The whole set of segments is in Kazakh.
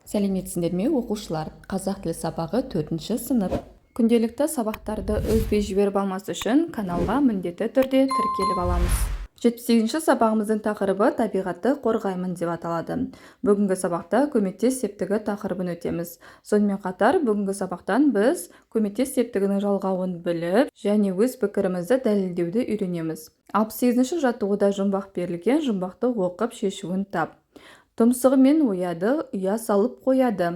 Сәлеметсіңдер ме оқушылар? Қазақ тілі сабағы 4-ші сынып. Күнделікті сабақтарды үзбей жіберіп алмас үшін каналға міндетті түрде тіркеліп аламыз. 78-ші сабағымыздың тақырыбы табиғатты қорғаймын деп аталады. Бүгінгі сабақта көмектес септігі тақырыбын өтеміз. Сонымен қатар бүгінгі сабақтан біз көмектес септігінің жалғауын біліп, және өз пікірімізді дәлелдеуді үйренеміз. 68-ші жаттығуда жұмбақ берілген, жұмбақты оқып шешуін тап. Тұмсығымен ояды, ұя салып қояды.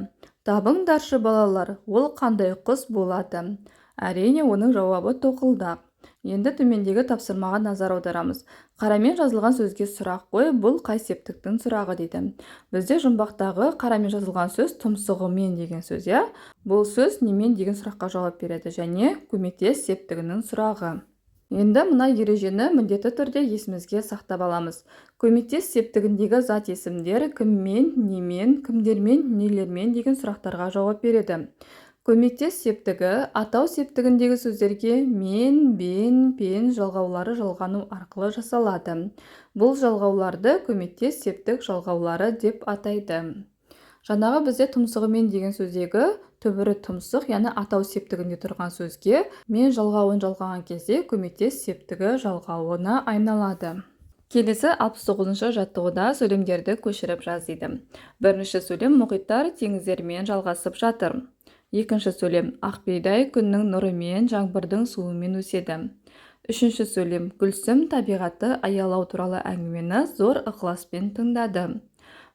Табыңдаршы балалар, ол қандай құс болады? Әрине, оның жауабы тоқылдақ. Енді төмендегі тапсырмаға назар аударамыз. Қарамен жазылған сөзге сұрақ қой, бұл қай септіктің сұрағы дейді. Бізде жұмбақтағы қарамен жазылған сөз тұмсығымен деген сөз, иә? Бұл сөз немен деген сұраққа жауап береді және көмектес септігінің сұрағы. Енді мына ережені міндетті түрде есімізге сақтап аламыз. Көмектес септігіндегі зат есімдер кіммен, немен, кімдермен, нелермен деген сұрақтарға жауап береді. Көмектес септігі атау септігіндегі сөздерге мен, бен, пен жалғаулары жалғану арқылы жасалады. Бұл жалғауларды көмектес септік жалғаулары деп атайды. Жаңағы бізде тұмсығымен деген сөздегі түбірі тұмсық, яғни атау септігінде тұрған сөзге мен жалғауын жалғаған кезде көмектес септігі жалғауына айналады. Келесі 69-шы жаттығуда сөйлемдерді көшіріп жаз дейді. Бірінші сөйлем мұхиттар теңіздермен жалғасып жатыр. Екінші сөйлем ақбидай күннің нұрымен, жаңбырдың суымен өседі. Үшінші сөйлем Гүлсім табиғатты аялау туралы әңгімені зор ықыласпен тыңдады.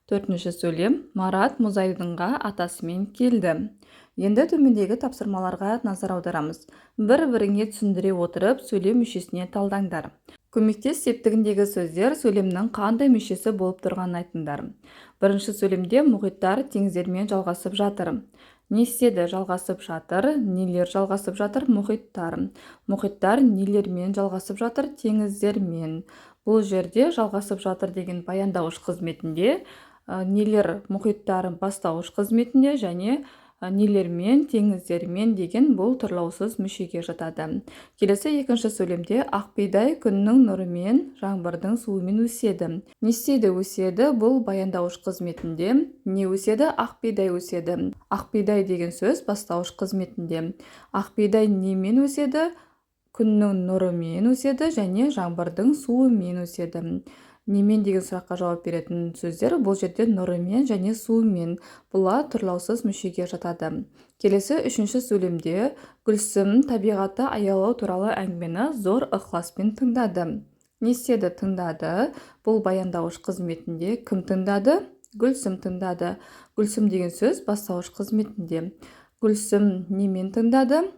Төртінші сөйлем Марат мұзайдынға атасымен келді. Енді төмендегі тапсырмаларға назар аударамыз. Бір-біріңе түсіндіре отырып сөйлем мүшесіне талдаңдар. Көмектес септігіндегі сөздер сөйлемнің қандай мүшесі болып тұрғанын айтыңдар. Бірінші сөйлемде мұхиттар теңіздермен жалғасып жатыр. Не істеді? Жалғасып жатыр. Нелер жалғасып жатыр? Мұхиттар. Мұхиттар нелермен жалғасып жатыр? Теңіздермен. Бұл жерде жалғасып жатыр деген баяндауыш қызметінде, нелер мұхиттар бастауыш қызметінде және нелермен, теңіздермен деген бұл тұрлаусыз мүшеге жатады. Келесі екінші сөйлемде ақбидай күннің нұрымен, жаңбырдың суымен өседі. Не істейді? Өседі. Бұл баяндауыш қызметінде. Не өседі? Ақбидай өседі. Ақбидай деген сөз бастауыш қызметінде. Ақбидай немен өседі? Күннің нұрымен өседі және жаңбырдың суымен өседі. Немен деген сұраққа жауап беретін сөздер бұл жерде нұрымен және суымен. Бұлар тұрлаусыз мүшеге жатады. Келесі үшінші сөйлемде Гүлсім табиғатты аялау туралы әңгімені зор ықыласпен тыңдады. Не істеді? Тыңдады. Бұл баяндауыш қызметінде. Кім тыңдады? Гүлсім тыңдады. Гүлсім деген сөз бастауыш қызметінде. Гүлсім немен тыңдады?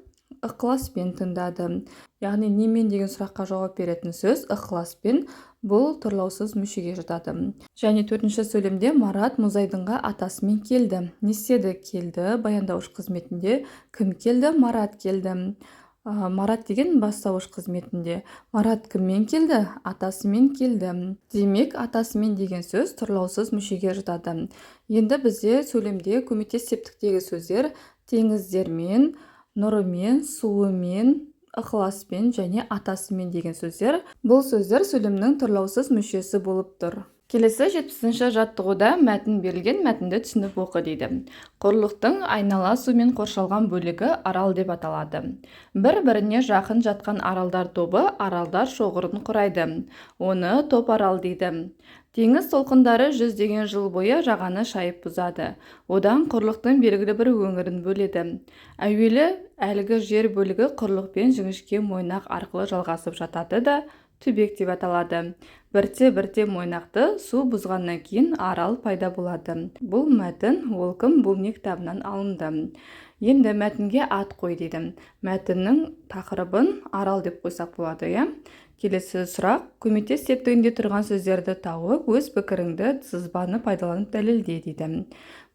Ықыласпен тыңдады. Яғни немен деген сұраққа жауап беретін сөз ықыласпен, бұл тұрлаусыз мүшеге жатады. Және төртінші сөйлемде Марат мұзайдынға атасымен келді. Не істеді? Келді. Баяндауыш қызметінде. Кім келді? Марат келді. Марат деген бастауыш қызметінде. Марат кіммен келді? Атасымен келді. Демек, атасымен деген сөз тұрлаусыз мүшеге жатады. Енді бізде сөйлемде көмектес септіктегі сөздер теңіздермен, нұрымен, суымен, ықыласпен және атасымен деген сөздер. Бұл сөздер сөйлемнің тұрлаусыз мүшесі болып тұр. Келесі 70-ші жаттығуда мәтін берілген, мәтінді түсініп оқы дейді. Құрлықтың айнала сумен қоршалған бөлігі арал деп аталады. Бір-біріне жақын жатқан аралдар тобы аралдар шоғырын құрайды. Оны топ арал дейді. Теңіз толқындары жүздеген жыл бойы жағаны шайып бұзады. Одан құрлықтың белгілі бір өңірін бөледі. Әуелі әлгі жер бөлігі құрлықпен жіңішке мойнақ арқылы жалғасып жатады да түбек деп аталады. Бірте-бірте мойнақты су бұзғаннан кейін арал пайда болады. Бұл мәтін ол кім? Бұл не кітабынан алынды. Енді мәтінге ат қой дейді. Мәтіннің тақырыбын арал деп қойсақ болады, иә? Келесі сұрақ, көмектес септігінде тұрған сөздерді тауып, өз пікіріңді сызбаны пайдаланып дәлелде дейді.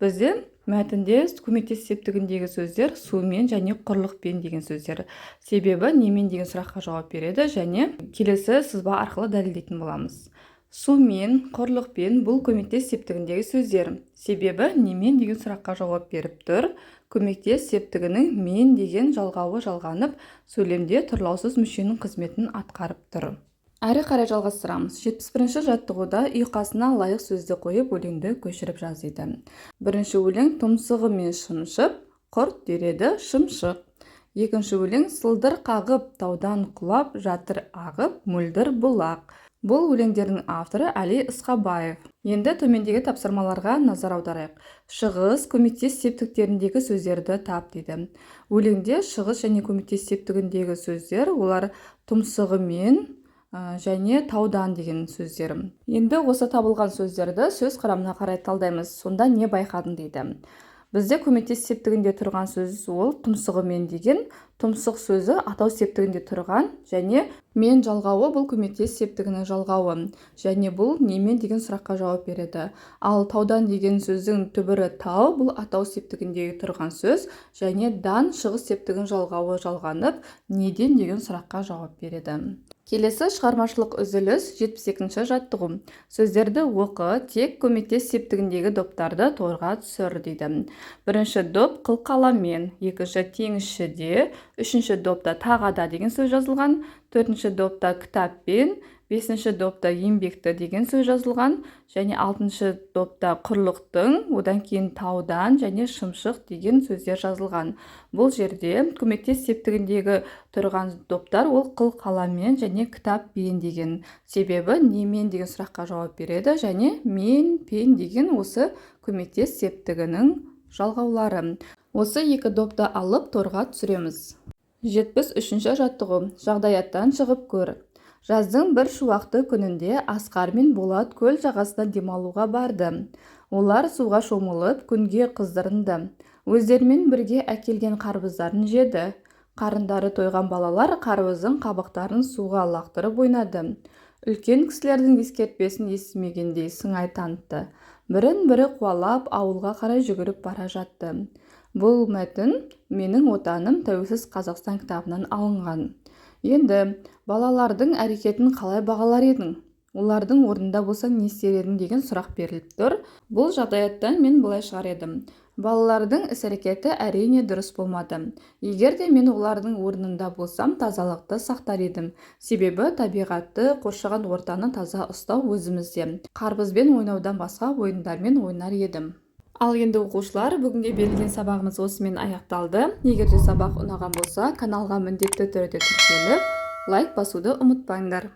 Бізде мәтінде көмектес септігіндегі сөздер сумен және құрлықпен деген сөздер. Себебі немен деген сұраққа жауап береді және келесі сызба арқылы дәлелдейтін боламыз. Сумен, құрлықпен бұл көмектес септігіндегі сөздер. Себебі немен деген сұраққа жауап беріп тұр. Көмектес септігінің мен деген жалғауы жалғанып, сөйлемде тұрлаусыз мүшенің қызметін атқарып тұр. Әрі қарай жалғастырамыз. 71-ші жаттығуда ұйқасына лайық сөзді қойып өлеңді көшіріп жаз дейді. Бірінші өлең тұмсығымен шымшып, құрт дереді шымшық. Екінші өлең сылдыр қағып, таудан құлап жатыр ағып, мөлдір бұлақ. Бұл өлеңдердің авторы Әли Ысқабаев. Енді төмендегі тапсырмаларға назар аударайық. Шығыс, көмектес септіктеріндегі сөздерді тап дейді. Өлеңде шығыс және көмектес септігіндегі сөздер, олар тұмсығымен және таудан деген сөздер. Енді осы табылған сөздерді сөз құрамына қарай талдаймыз. Сонда не байқадың дейді. Бізде көмектес септігінде тұрған сөз ол тұмсығымен деген. Тұмсық сөзі атау септігінде тұрған, және мен жалғауы бұл көмектес септігінің жалғауы, және бұл немен деген сұраққа жауап береді. Ал таудан деген сөздің түбірі тау, бұл атау септігіндегі тұрған сөз, және дан шығыс септігін жалғауы жалғанып, неден деген сұраққа жауап береді. Келесі шығармашылық үзіліс 72-ші жаттығу. Сөздерді оқы, тек көмектес септігіндегі доптарды торға түсір дейді. Бірінші доп қылқаламен, екінші теңізшіде, үшінші допта тағада деген сөз жазылған, төртінші допта кітаппен, бесінші допта еңбекті деген сөз жазылған, және алтыншы допта құрлықтың, одан кейін таудан және шымшық деген сөздер жазылған. Бұл жерде көмектес септігіндегі тұрған доптар ол қылқаламмен және кітаппен деген. Себебі немен деген сұраққа жауап береді, және мен, пен деген осы көмектес септігінің жалғаулары. Осы екі допты алып торға түсіреміз. 73-ші жаттығу. Жағдаяттан шығып көр. Жаздың бір шуақты күнінде Асқар мен Болат көл жағасына демалуға барды. Олар суға шомылып, күнге қыздырынды. Өздерімен бірге әкелген қарбыздарын жеді. Қарындары тойған балалар қарбыздың қабықтарын суға лақтырып ойнады. Үлкен кісілердің ескертпесін естімегендей сыңай танытты. Бірін-бірі қуалап ауылға қарай жүгіріп бара жатты. Бұл мәтін «Менің отаным тәуелсіз Қазақстан» кітабынан алынған. Енді балалардың әрекетін қалай бағалар едің? Олардың орнында болса не істер едің деген сұрақ беріліп тұр. Бұл жағдаяттан мен былай шығар едім. Балалардың іс-әрекеті әрине дұрыс болмады. Егер де мен олардың орнында болсам, тазалықты сақтар едім. Себебі табиғатты, қоршаған ортаны таза ұстау өзімізде. Қарбызбен ойнаудан басқа ойындармен ойнар едім. Ал енді оқушылар, бүгінге берілген сабағымыз осымен аяқталды. Егер де сабақ ұнаған болса, каналға міндетті түрде тіркеліп, лайк басуды ұмытпаңдар.